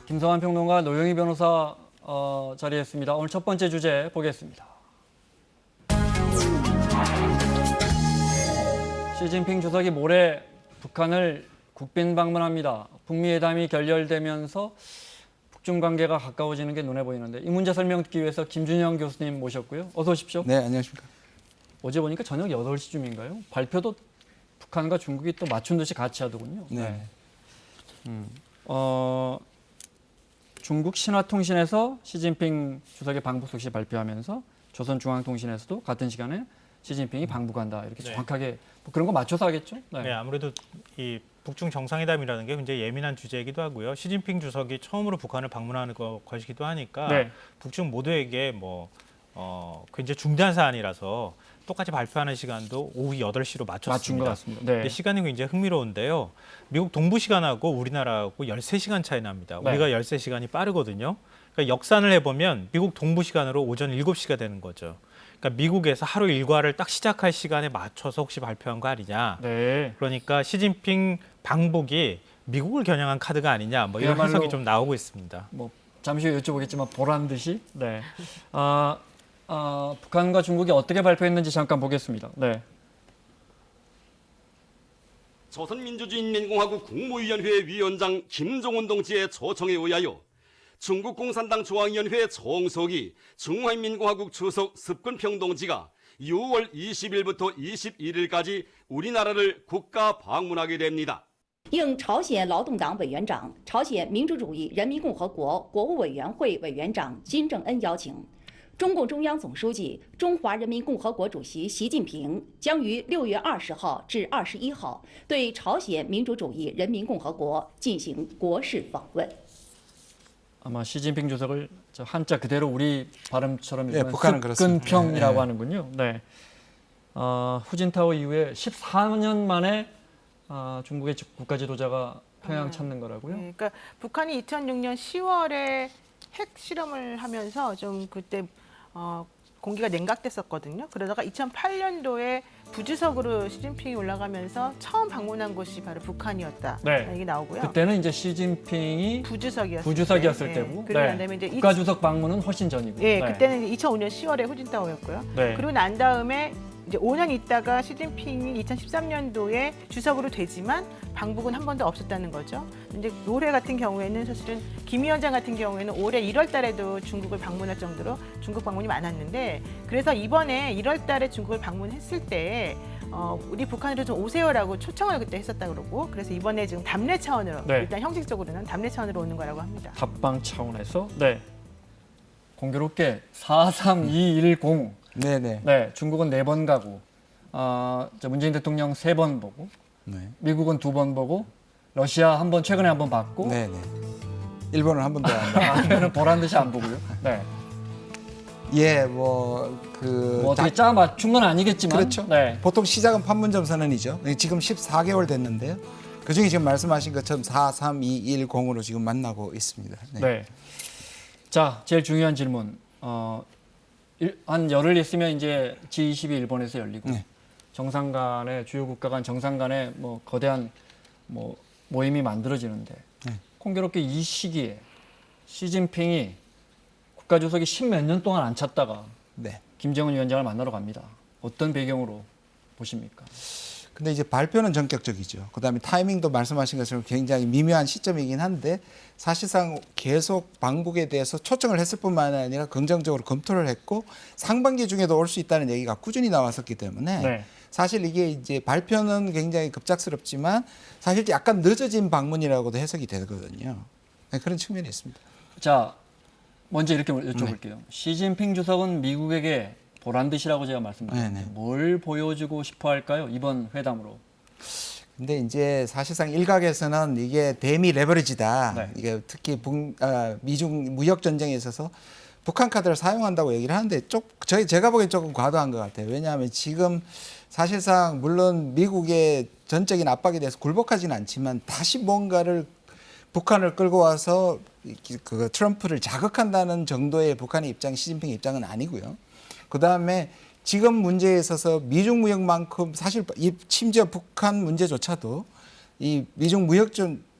김성환 평론가, 노영희 변호사 자리했습니다. 오늘 첫 번째 주제 보겠습니다. 시진핑 주석이 모레 북한을 국빈 방문합니다. 북미 회담이 결렬되면서 북중 관계가 가까워지는 게 눈에 보이는데 이 문제 설명 듣기 위해서 김준영 교수님 모셨고요. 어서 오십시오. 네, 안녕하십니까. 어제 보니까 저녁 8시쯤인가요? 발표도 북한과 중국이 또 맞춘 듯이 같이 하더군요. 네. 중국 신화통신에서 시진핑 주석의 방북 소식 발표하면서 조선중앙통신에서도 같은 시간에 시진핑이 방북한다 이렇게 네. 정확하게 뭐 그런 거 맞춰서 하겠죠? 네, 아무래도 이 북중 정상회담이라는 게 굉장히 예민한 주제이기도 하고요. 시진핑 주석이 처음으로 북한을 방문하는 것이기도 하니까 네. 북중 모두에게 굉장히 중대한 사안이라서 똑같이 발표하는 시간도 오후 8시로 맞춘 맞췄습니다. 것 같습니다. 네. 근데 시간이 굉장히 흥미로운데요. 미국 동부 시간하고 우리나라하고 13시간 차이 납니다. 네. 우리가 13시간이 빠르거든요. 그러니까 역산을 해보면 미국 동부 시간으로 오전 7시가 되는 거죠. 그러니까 미국에서 하루 일과를 딱 시작할 시간에 맞춰서 혹시 발표한 거 아니냐. 네. 그러니까 시진핑 방북이 미국을 겨냥한 카드가 아니냐. 뭐 이런 그야말로 해석이 좀 나오고 있습니다. 뭐 잠시 후에 여쭤보겠지만 보란 듯이. 네. 북한과 중국이 어떻게 발표했는지 잠깐 보겠습니다. 네. 조선민주주의인민공화국 국무위원회 위원장 김정은 동지의 초청에 의하여 중국 공산당 중앙위원회 총석이 중화인민공화국 주석 습근평 동지가 6월 20일부터 21일까지 우리나라를 국가 방문하게 됩니다. 应朝鲜劳动党委员长、朝鲜民主主义人民共和国国务委员会委员长金正恩邀请，中共中央总书记、中华人民共和国主席习近平将于6月20号至21号对朝鲜民主主义人民共和国进行国事访问。 아마 시진핑 주석을 저 한자 그대로 우리 발음처럼 네, 북한은 그렇습니다. 습근평이라고 네. 하는군요. 네. 후진타오 이후에 14년 만에 중국의 국가 지도자가 평양 찾는 거라고요? 네, 그러니까 북한이 2006년 10월에 핵 실험을 하면서 좀 그때 공기가 냉각됐었거든요. 그러다가 2008년도에 부주석으로 시진핑이 올라가면서 처음 방문한 곳이 바로 북한이었다. 네. 얘기 나오고요. 그때는 이제 시진핑이 부주석이었을 때고 그리고 난 다음에 이제 국가주석 방문은 훨씬 전이고. 예, 그때는 이제 2005년 10월에 후진타오였고요. 네. 그리고 난 다음에 이제 5년 있다가 시진핑이 2013년도에 주석으로 되지만 방북은 한 번도 없었다는 거죠. 이제 올해 같은 경우에는 사실은 김 위원장 같은 경우에는 올해 1월 달에도 중국을 방문할 정도로 중국 방문이 많았는데 그래서 이번에 1월 달에 중국을 방문했을 때 우리 북한으로 좀 오세요라고 초청을 그때 했었다 그러고 그래서 이번에 지금 답례 차원으로 네. 일단 형식적으로는 답례 차원으로 오는 거라고 합니다. 답방 차원에서 네. 공교롭게 43210 네네. 네, 중국은 4번 가고 문재인 대통령 3번 보고 네. 미국은 2번 보고 러시아 최근에 한 번 봤고 네네. 일본은 한 번도 안 가. 아메리카는 보란 듯이 안 보고요. 네. 예, 뭐 어떻게 짜 맞춘 건 아니겠지만 그렇죠. 네. 보통 시작은 판문점 선언이죠. 지금 14개월 됐는데요. 그중에 지금 말씀하신 것처럼 43210으로 지금 만나고 있습니다. 네. 네. 자, 제일 중요한 질문. 한 열흘 있으면 이제 G20이 일본에서 열리고 네. 정상 간의 주요 국가 간 정상 간의 뭐 거대한 모임이 만들어지는데 네. 공교롭게 이 시기에 시진핑이 국가주석이 10몇 년 동안 안 찾다가 네. 김정은 위원장을 만나러 갑니다. 어떤 배경으로 보십니까? 근데 이제 발표는 전격적이죠. 그다음에 타이밍도 말씀하신 것처럼 굉장히 미묘한 시점이긴 한데 사실상 계속 방북에 대해서 초청을 했을 뿐만 아니라 긍정적으로 검토를 했고 상반기 중에도 올 수 있다는 얘기가 꾸준히 나왔었기 때문에 네. 사실 이게 이제 발표는 굉장히 급작스럽지만 사실 약간 늦어진 방문이라고도 해석이 되거든요. 네, 그런 측면이 있습니다. 자, 먼저 이렇게 여쭤볼게요. 시진핑 주석은 미국에게 보란 듯이라고 제가 말씀드렸는데 네네. 뭘 보여주고 싶어 할까요? 이번 회담으로. 근데 이제 사실상 일각에서는 이게 대미 레버리지다. 네. 이게 특히 미중 무역 전쟁에 있어서 북한 카드를 사용한다고 얘기를 하는데 제가 보기엔 조금 과도한 것 같아요. 왜냐하면 지금 사실상 물론 미국의 전적인 압박에 대해서 굴복하지는 않지만 다시 뭔가를 북한을 끌고 와서 그 트럼프를 자극한다는 정도의 북한의 입장, 시진핑의 입장은 아니고요. 그다음에 지금 문제에 있어서 미중 무역만큼 사실 심지어 북한 문제조차도 이 미중 무역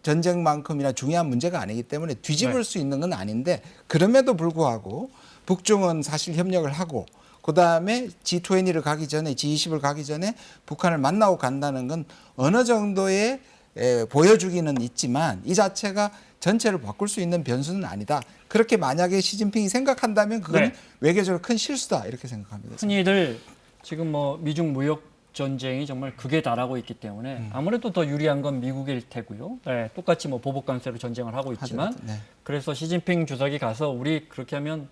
전쟁만큼이나 중요한 문제가 아니기 때문에 뒤집을 네. 수 있는 건 아닌데 그럼에도 불구하고 북중은 사실 협력을 하고 그다음에 G20를 가기 전에 G20을 가기 전에 북한을 만나고 간다는 건 어느 정도의 보여주기는 있지만 이 자체가 전체를 바꿀 수 있는 변수는 아니다. 그렇게 만약에 시진핑이 생각한다면 그건 네. 외교적으로 큰 실수다 이렇게 생각합니다. 흔히들 지금 뭐 미중 무역 전쟁이 정말 극에 달하고 있기 때문에 아무래도 더 유리한 건 미국일 테고요. 네, 똑같이 뭐 보복 관세로 전쟁을 하고 있지만 하더라도, 네. 그래서 시진핑 주석이 가서 우리 그렇게 하면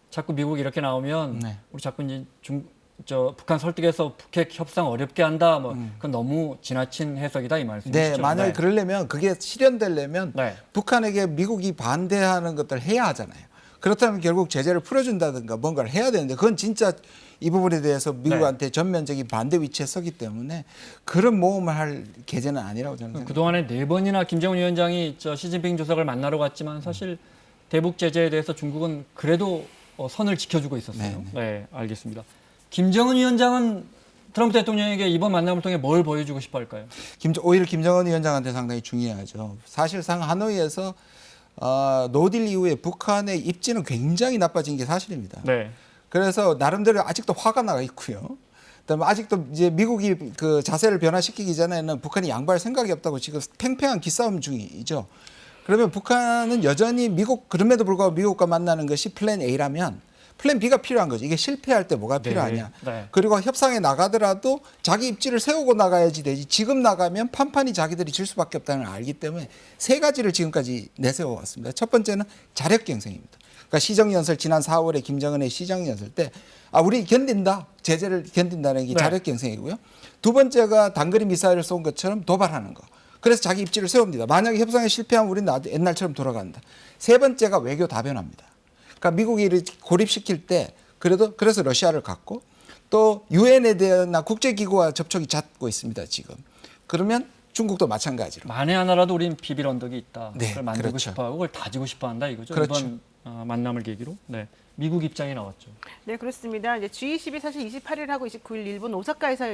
자꾸 미국이 이렇게 나오면 네. 우리 자꾸 이제 북한 설득해서 북핵 협상 어렵게 한다. 뭐 그건 너무 지나친 해석이다 이 말씀이시죠? 네, 만약에 그러려면 그게 실현되려면 네. 북한에게 미국이 반대하는 것들을 해야 하잖아요. 그렇다면 결국 제재를 풀어준다든가 뭔가를 해야 되는데 그건 진짜 이 부분에 대해서 미국한테 전면적인 반대 위치에 서기 때문에 그런 모험을 할 계제는 아니라고 저는 생각합니다. 그동안에 4번이나 김정은 위원장이 시진핑 주석을 만나러 갔지만 사실 대북 제재에 대해서 중국은 그래도 선을 지켜주고 있었어요. 네, 알겠습니다. 김정은 위원장은 트럼프 대통령에게 이번 만남을 통해 뭘 보여주고 싶어 할까요? 오히려 김정은 위원장한테 상당히 중요하죠. 사실상 하노이에서 노딜 이후에 북한의 입지는 굉장히 나빠진 게 사실입니다. 네. 그래서 나름대로 아직도 화가 나가 있고요. 그다음에 아직도 이제 미국이 그 자세를 변화시키기 전에는 북한이 양보할 생각이 없다고 지금 팽팽한 기싸움 중이죠. 그러면 북한은 여전히 그럼에도 불구하고 미국과 만나는 것이 플랜 A라면 플랜 B가 필요한 거죠. 이게 실패할 때 뭐가 필요하냐. 네. 그리고 협상에 나가더라도 자기 입지를 세우고 나가야지 되지. 지금 나가면 판판이 자기들이 질 수밖에 없다는 걸 알기 때문에 3가지를 지금까지 내세워 왔습니다. 첫 번째는 자력 경쟁입니다. 그러니까 시정연설 지난 4월에 김정은의 시정연설 때 우리 견딘다. 제재를 견딘다는 게 네. 자력 경쟁이고요. 두 번째가 단거리 미사일을 쏜 것처럼 도발하는 거. 그래서 자기 입지를 세웁니다. 만약에 협상에 실패하면 우리는 옛날처럼 돌아간다. 세 번째가 외교 다변화입니다. 그러니까 미국이 고립시킬 때 그래서 러시아를 갔고 또 유엔에 대한 국제기구와 접촉이 잦고 있습니다. 지금. 그러면 중국도 마찬가지로. 만에 하나라도 우린 비빌 언덕이 있다. 네, 그걸 만들고 그렇죠. 싶어하고 그걸 다지고 싶어한다 이거죠. 그렇죠. 이번 만남을 계기로. 네. 미국 입장이 나왔죠. 네, 그렇습니다. 이제 G20이 사실 28일하고 29일 일본 오사카에서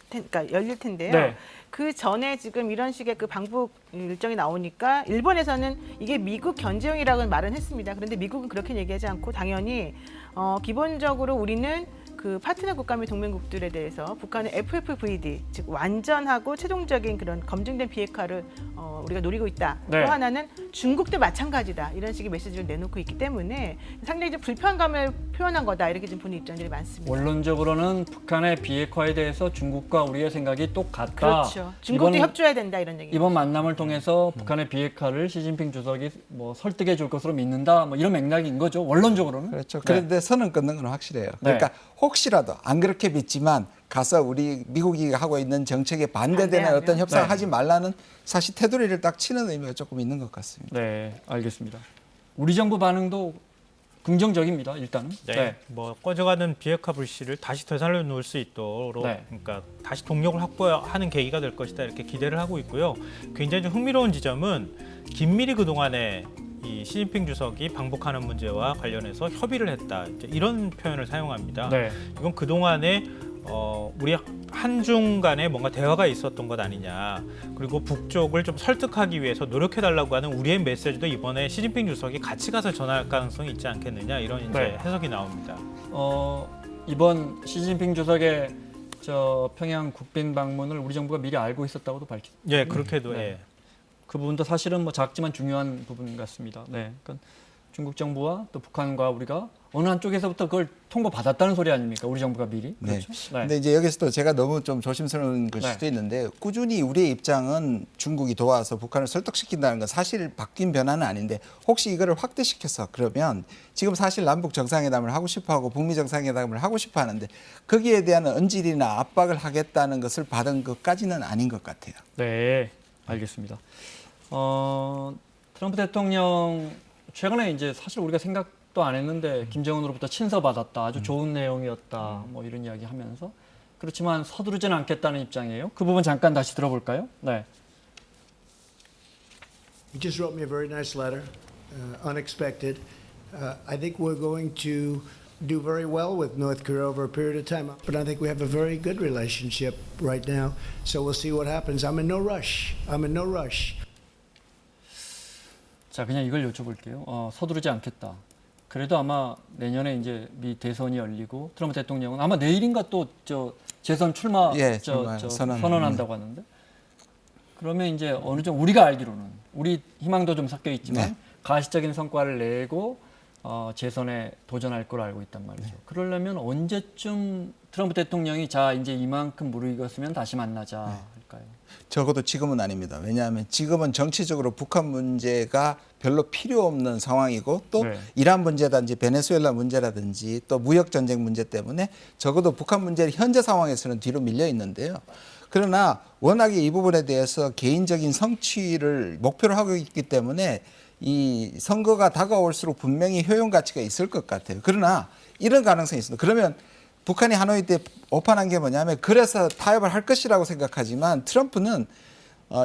그러니까 열릴 텐데요. 네. 그 전에 지금 이런 식의 그 방북 일정이 나오니까 일본에서는 이게 미국 견제용이라고는 말은 했습니다. 그런데 미국은 그렇게 얘기하지 않고 당연히 기본적으로 우리는 그 파트너 국가 및 동맹국들에 대해서 북한의 FFVD 즉 완전하고 최종적인 그런 검증된 비핵화를 우리가 노리고 있다. 네. 또 하나는 중국도 마찬가지다. 이런 식의 메시지를 내놓고 있기 때문에 상당히 좀 불편감을 표현한 거다. 이렇게 좀 보는 입장들이 많습니다. 원론적으로는 북한의 비핵화에 대해서 중국과 우리의 생각이 똑같다. 그렇죠. 중국도 이번- 협조해야 된다 이런 얘기. 이번 만남을 통해서 북한의 비핵화를 시진핑 주석이 뭐 설득해 줄 것으로 믿는다. 뭐 이런 맥락인 거죠. 원론적으로는. 그렇죠. 네. 그런데 선은 끊는 건 확실해요. 그러니까 혹시라도 안 그렇게 믿지만 가서 우리 미국이 하고 있는 정책에 반대되는 반대하면. 어떤 협상을 네. 하지 말라는 사실 테두리를 딱 치는 의미가 조금 있는 것 같습니다. 네, 알겠습니다. 우리 정부 반응도 긍정적입니다. 일단은. 네. 뭐 꺼져가는 비핵화 불씨를 다시 되살려 놓을 수 있도록 네. 그러니까 다시 동력을 확보하는 계기가 될 것이다 이렇게 기대를 하고 있고요. 굉장히 좀 흥미로운 지점은 긴밀히 그동안에 이 시진핑 주석이 방북하는 문제와 관련해서 협의를 했다 이제 이런 표현을 사용합니다. 네. 이건 그동안에 우리 한중 간에 뭔가 대화가 있었던 것 아니냐. 그리고 북쪽을 좀 설득하기 위해서 노력해달라고 하는 우리의 메시지도 이번에 시진핑 주석이 같이 가서 전할 가능성이 있지 않겠느냐 이런 이제 네. 해석이 나옵니다. 이번 시진핑 주석의 평양 국빈 방문을 우리 정부가 미리 알고 있었다고도 밝혔. 예, 그렇게도 네. 예. 그 부분도 사실은 뭐 작지만 중요한 부분 같습니다. 네, 그러니까 중국 정부와 또 북한과 우리가 어느 한쪽에서부터 그걸 통보받았다는 소리 아닙니까? 우리 정부가 미리. 네. 그렇죠. 네. 근데 이제 여기서 또 제가 너무 좀 조심스러운 걸 네. 수도 있는데 꾸준히 우리의 입장은 중국이 도와서 북한을 설득시킨다는 건 사실 바뀐 변화는 아닌데 혹시 이거를 확대시켜서 그러면 지금 사실 남북 정상회담을 하고 싶어하고 북미 정상회담을 하고 싶어하는데 거기에 대한 언질이나 압박을 하겠다는 것을 받은 것까지는 아닌 것 같아요. 네, 알겠습니다. 트럼프 대통령 최근에 이제 사실 우리가 생각도 안 했는데 김정은으로부터 친서 받았다, 아주 좋은 내용이었다, 뭐 이런 이야기 하면서 그렇지만 서두르지는 않겠다는 입장이에요. 그 부분 잠깐 다시 들어볼까요? 네. He just wrote me a very nice letter, unexpected. I think we're going to do very well with North Korea over a period of time. But I think we have a very good relationship right now. So we'll see what happens. I'm in no rush. I'm in no rush. 자, 그냥 이걸 여쭤볼게요. 서두르지 않겠다. 그래도 아마 내년에 이제 미 대선이 열리고 트럼프 대통령은 아마 내일인가 또 저 재선 출마 선언한다고 하는데 그러면 이제 어느 정도 우리가 알기로는 우리 희망도 좀 섞여 있지만 가시적인 성과를 내고 재선에 도전할 걸 알고 있단 말이죠. 그러려면 언제쯤 트럼프 대통령이 자 이제 이만큼 무르익었으면 다시 만나자 할까요? 적어도 지금은 아닙니다. 왜냐하면 지금은 정치적으로 북한 문제가 별로 필요 없는 상황이고 또 이란 문제라든지 베네수엘라 문제라든지 또 무역 전쟁 문제 때문에 적어도 북한 문제는 현재 상황에서는 뒤로 밀려 있는데요. 그러나 워낙에 이 부분에 대해서 개인적인 성취를 목표로 하고 있기 때문에 이 선거가 다가올수록 분명히 효용 가치가 있을 것 같아요. 그러나 이런 가능성이 있습니다. 그러면 북한이 하노이 때 오판한 게 뭐냐면 그래서 타협을 할 것이라고 생각하지만 트럼프는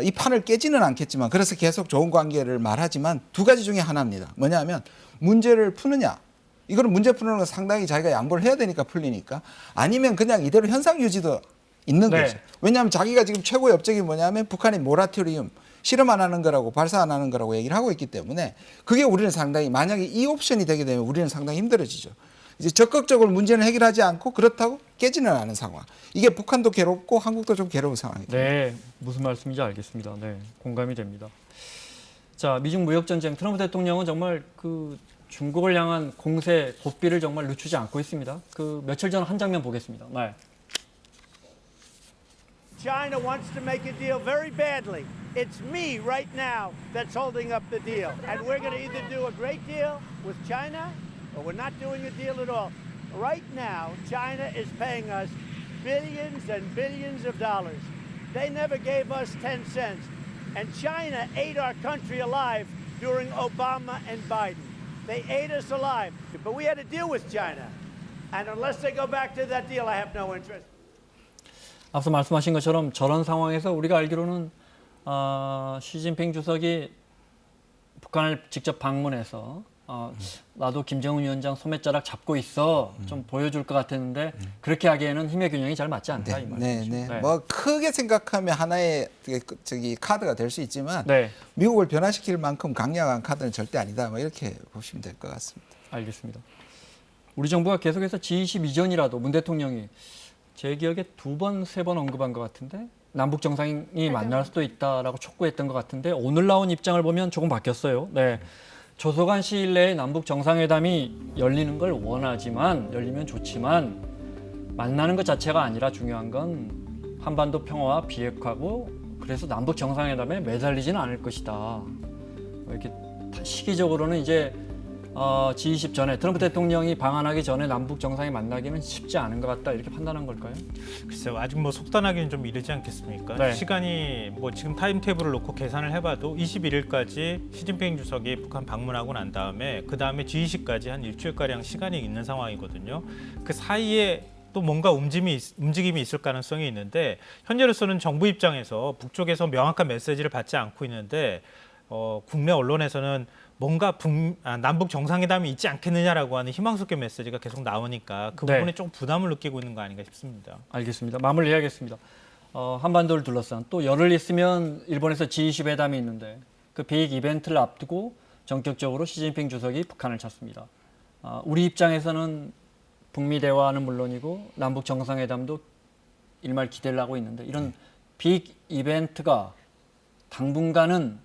이 판을 깨지는 않겠지만 그래서 계속 좋은 관계를 말하지만 두 가지 중에 하나입니다. 뭐냐면 문제를 푸느냐. 이거는 문제 푸는 건 상당히 자기가 양보를 해야 되니까 풀리니까 아니면 그냥 이대로 현상 유지도 있는 거죠. 왜냐하면 자기가 지금 최고의 업적이 뭐냐면 북한이 모라토리움 실험 안 하는 거라고 발사 안 하는 거라고 얘기를 하고 있기 때문에 그게 우리는 상당히 만약에 이 옵션이 되게 되면 우리는 상당히 힘들어지죠. 이제 적극적으로 문제는 해결하지 않고 그렇다고 깨지는 않은 상황. 이게 북한도 괴롭고 한국도 좀 괴로운 상황이죠. 네, 무슨 말씀인지 알겠습니다. 네, 공감이 됩니다. 자, 미중 무역 전쟁 트럼프 대통령은 정말 그 중국을 향한 공세 고삐를 정말 늦추지 않고 있습니다. 그 며칠 전 한 장면 보겠습니다. 네. China wants to make a deal very badly. It's me right now that's holding up the deal. And we're going to either do a great deal with China or we're not doing a deal at all. Right now, China is paying us billions and billions of dollars. They never gave us 10 cents. And China ate our country alive during Obama and Biden. They ate us alive. But we had a deal with China. And unless they go back to that deal, I have no interest. 앞서 말씀하신 것처럼 저런 상황에서 우리가 알기로는 시진핑 주석이 북한을 직접 방문해서 나도 김정은 위원장 소매자락 잡고 있어 좀 보여줄 것 같았는데 그렇게 하기에는 힘의 균형이 잘 맞지 않다 이 말이죠. 네. 뭐 크게 생각하면 하나의 카드가 될 수 있지만 네. 미국을 변화시킬 만큼 강력한 카드는 절대 아니다. 뭐 이렇게 보시면 될 것 같습니다. 알겠습니다. 우리 정부가 계속해서 G20 이전이라도 문 대통령이 제 기억에 2번, 3번 언급한 것 같은데 남북 정상이 만날 수도 있다라고 촉구했던 것 같은데 오늘 나온 입장을 보면 조금 바뀌었어요. 네, 조속한 시일 내에 남북 정상회담이 열리는 걸 원하지만 열리면 좋지만 만나는 것 자체가 아니라 중요한 건 한반도 평화와 비핵화고 그래서 남북 정상회담에 매달리지는 않을 것이다. 이렇게 시기적으로는 이제 G20 전에 트럼프 대통령이 방한하기 전에 남북 정상이 만나기는 쉽지 않은 것 같다 이렇게 판단한 걸까요? 글쎄요, 아직 뭐 속단하기는 좀 이르지 않겠습니까? 네. 시간이 뭐 지금 타임테이블을 놓고 계산을 해봐도 21일까지 시진핑 주석이 북한 방문하고 난 다음에 그 다음에 G20까지 한 일주일가량 시간이 있는 상황이거든요. 그 사이에 또 뭔가 움직임이 있을 가능성이 있는데 현재로서는 정부 입장에서 북쪽에서 명확한 메시지를 받지 않고 있는데 국내 언론에서는 뭔가 남북 정상회담이 있지 않겠느냐라고 하는 희망스럽게 메시지가 계속 나오니까 그 부분에 좀 부담을 느끼고 있는 거 아닌가 싶습니다. 알겠습니다. 마무리해야겠습니다. 한반도를 둘러싼 또 열흘 있으면 일본에서 G20 회담이 있는데 그 빅 이벤트를 앞두고 전격적으로 시진핑 주석이 북한을 찾습니다. 우리 입장에서는 북미 대화는 물론이고 남북 정상회담도 일말 기대를 하고 있는데 이런 빅 이벤트가 당분간은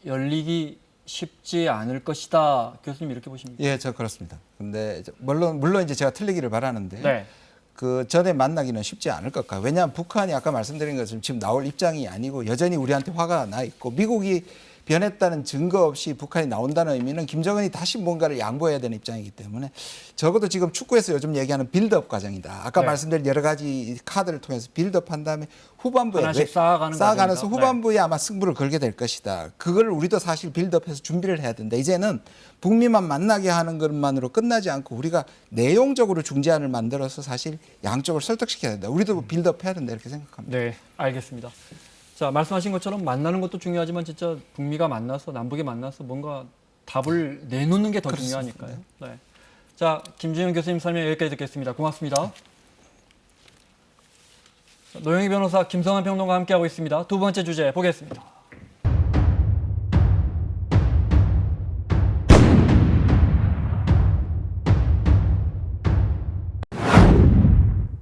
열리기 쉽지 않을 것이다. 교수님 이렇게 보십니까? 예, 저 그렇습니다. 근데 물론 이제 제가 틀리기를 바라는데 네. 그 전에 만나기는 쉽지 않을 것 같아요. 왜냐하면 북한이 아까 말씀드린 것처럼 지금 나올 입장이 아니고 여전히 우리한테 화가 나 있고 미국이 변했다는 증거 없이 북한이 나온다는 의미는 김정은이 다시 뭔가를 양보해야 되는 입장이기 때문에 적어도 지금 축구에서 요즘 얘기하는 빌드업 과정이다. 아까 말씀드린 여러 가지 카드를 통해서 빌드업한 다음에 후반부에 하나씩 쌓아가면서 후반부에 아마 승부를 걸게 될 것이다. 그걸 우리도 사실 빌드업해서 준비를 해야 된다. 이제는 북미만 만나게 하는 것만으로 끝나지 않고 우리가 내용적으로 중재안을 만들어서 사실 양쪽을 설득시켜야 된다. 우리도 빌드업 해야 된다 이렇게 생각합니다. 네, 알겠습니다. 자, 말씀하신 것처럼 만나는 것도 중요하지만 진짜 북미가 만나서 남북이 만나서 뭔가 답을 내놓는 게 더 중요하니까요. 네. 자, 김준영 교수님 설명 여기까지 듣겠습니다. 고맙습니다. 노영희 변호사, 김성환 평론가 함께하고 있습니다. 두 번째 주제 보겠습니다.